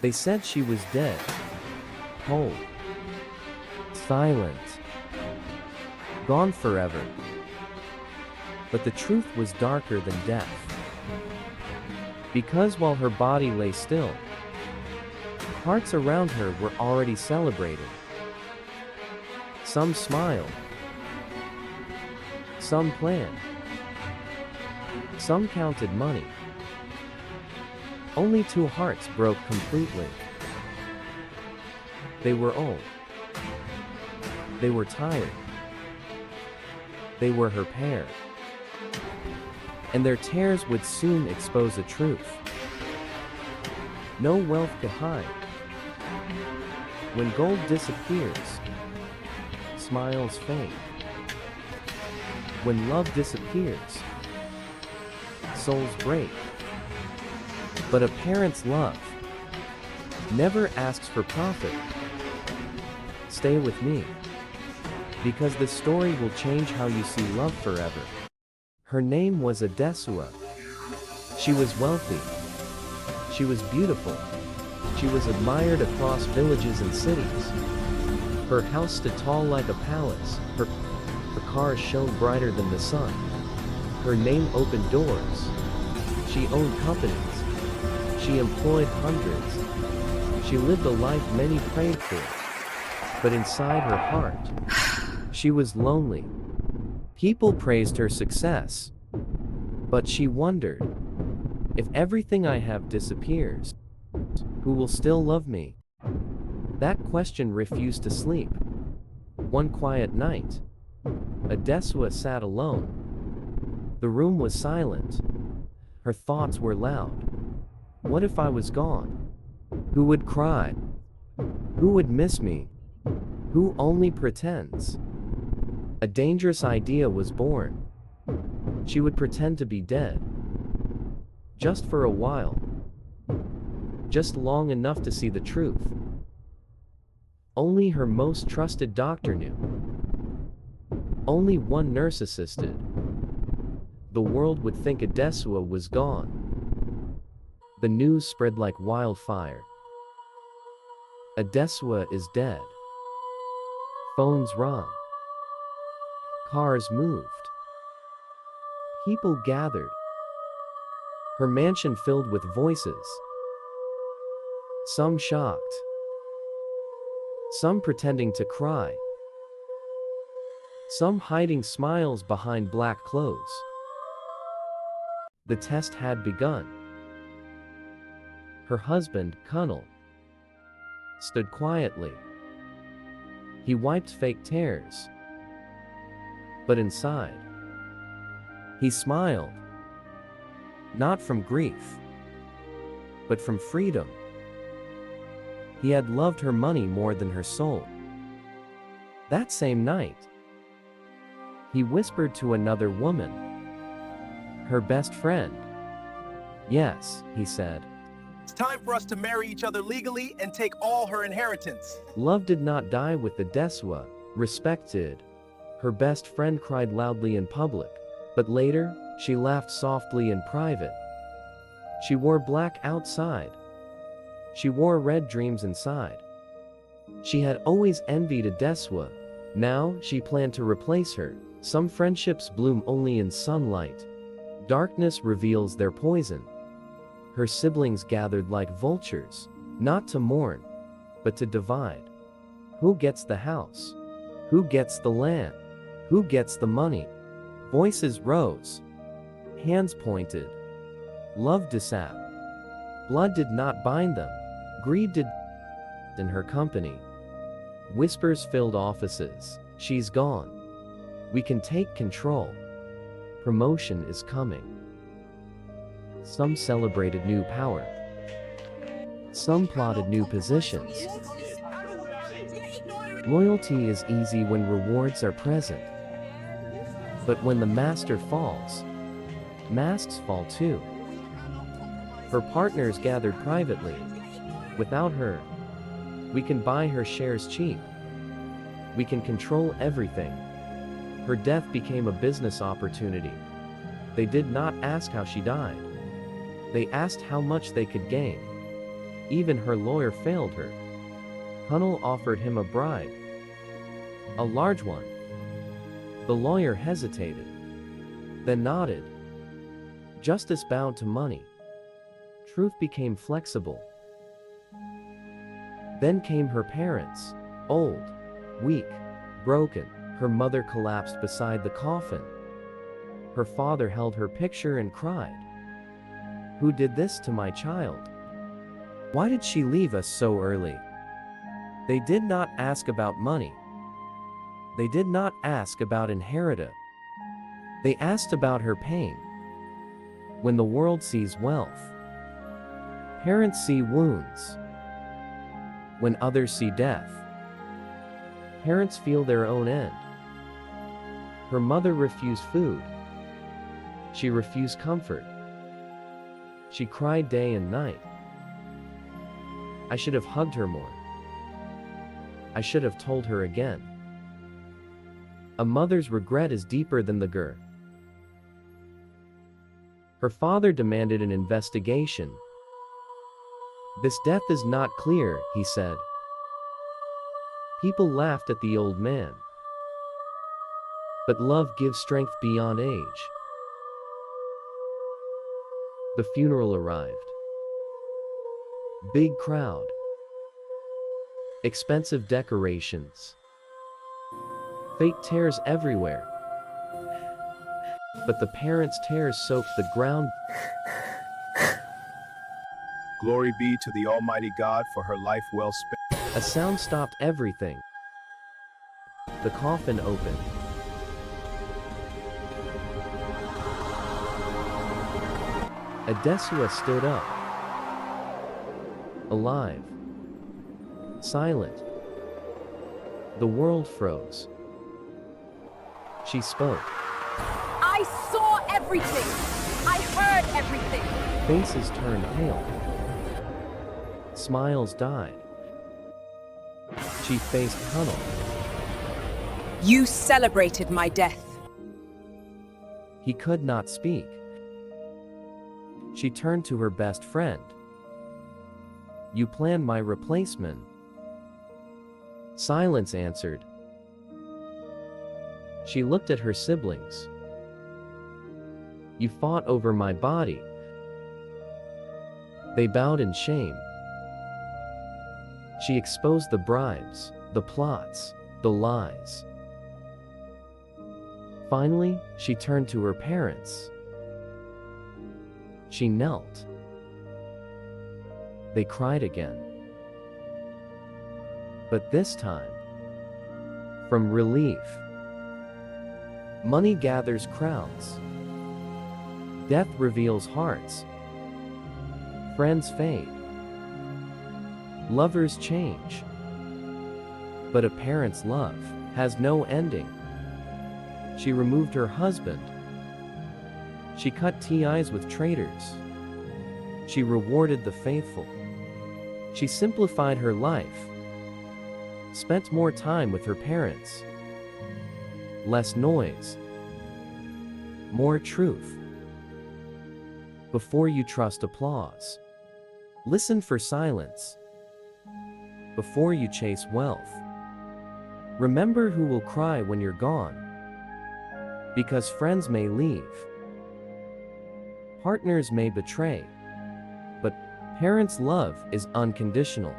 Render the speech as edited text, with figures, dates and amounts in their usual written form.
They said she was dead, cold, silent, gone forever. But the truth was darker than death. Because while her body lay still, hearts around her were already celebrating. Some smiled, some planned, some counted money. Only two hearts broke completely. They were old. They were tired. They were her pair. And their tears would soon expose a truth no wealth could hide. When gold disappears, smiles fade. When love disappears, souls break. But a parent's love never asks for profit. Stay with me, because this story will change how you see love forever. Her name was Adesewa. She was wealthy. She was beautiful. She was admired across villages and cities. Her house stood tall like a palace. Her cars shone brighter than the sun. Her name opened doors. She owned companies. She employed hundreds. She lived a life many prayed for. But inside her heart, she was lonely. People praised her success, but she wondered, if everything I have disappears, who will still love me? That question refused to sleep. One quiet night, Adesewa sat alone. The room was silent. Her thoughts were loud. What if I was gone? Who would cry? Who would miss me? Who only pretends? A dangerous idea was born. She would pretend to be dead. Just for a while. Just long enough to see the truth. Only her most trusted doctor knew. Only one nurse assisted. The world would think Adesewa was gone. The news spread like wildfire. Adesewa is dead. Phones rung. Cars moved. People gathered. Her mansion filled with voices. Some shocked. Some pretending to cry. Some hiding smiles behind black clothes. The test had begun. Her husband, Kunal, stood quietly. He wiped fake tears. But inside, he smiled. Not from grief, but from freedom. He had loved her money more than her soul. That same night, he whispered to another woman, her best friend. Yes, he said. It's time for us to marry each other legally and take all her inheritance. Love did not die with Adesewa, respect did. Her best friend cried loudly in public, but later, she laughed softly in private. She wore black outside. She wore red dreams inside. She had always envied Adesewa. Now, she planned to replace her. Some friendships bloom only in sunlight. Darkness reveals their poison. Her siblings gathered like vultures, not to mourn, but to divide. Who gets the house? Who gets the land? Who gets the money? Voices rose. Hands pointed. Love disappeared. Blood did not bind them. Greed did. In her company, whispers filled offices. She's gone. We can take control. Promotion is coming. Some celebrated new power. Some plotted new positions. Loyalty is easy when rewards are present. But when the master falls, masks fall too. Her partners gathered privately. Without her, we can buy her shares cheap. We can control everything. Her death became a business opportunity. They did not ask how she died. They asked how much they could gain. Even her lawyer failed her. Hunnel offered him a bribe. A large one. The lawyer hesitated, then nodded. Justice bowed to money. Truth became flexible. Then came her parents, old, weak, broken. Her mother collapsed beside the coffin. Her father held her picture and cried, "Who did this to my child? Why did she leave us so early?" They did not ask about money. They did not ask about inheritance. They asked about her pain. When the world sees wealth, parents see wounds. When others see death, parents feel their own end. Her mother refused food. She refused comfort. She cried day and night. I should have hugged her more. I should have told her again. A mother's regret is deeper than the gur. Her father demanded an investigation. "This death is not clear," he said. People laughed at the old man. But love gives strength beyond age. The funeral arrived. Big crowd. Expensive decorations. Fake tears everywhere. But the parents' tears soaked the ground. Glory be to the Almighty God for her life well spent. A sound stopped everything. The coffin opened. Adesewa stood up. Alive. Silent. The world froze. She spoke. I saw everything. I heard everything. Faces turned pale. Smiles died. She faced Hunnel. You celebrated my death. He could not speak. She turned to her best friend. You planned my replacement. Silence answered. She looked at her siblings. You fought over my body. They bowed in shame. She exposed the bribes, the plots, the lies. Finally, she turned to her parents. She knelt. They cried again. But this time, from relief. Money gathers crowds. Death reveals hearts. Friends fade. Lovers change. But a parent's love has no ending. She removed her husband. She cut ties with traitors. She rewarded the faithful. She simplified her life. Spent more time with her parents. Less noise. More truth. Before you trust applause, listen for silence. Before you chase wealth, remember who will cry when you're gone. Because friends may leave. Partners may betray. But parents' love is unconditional.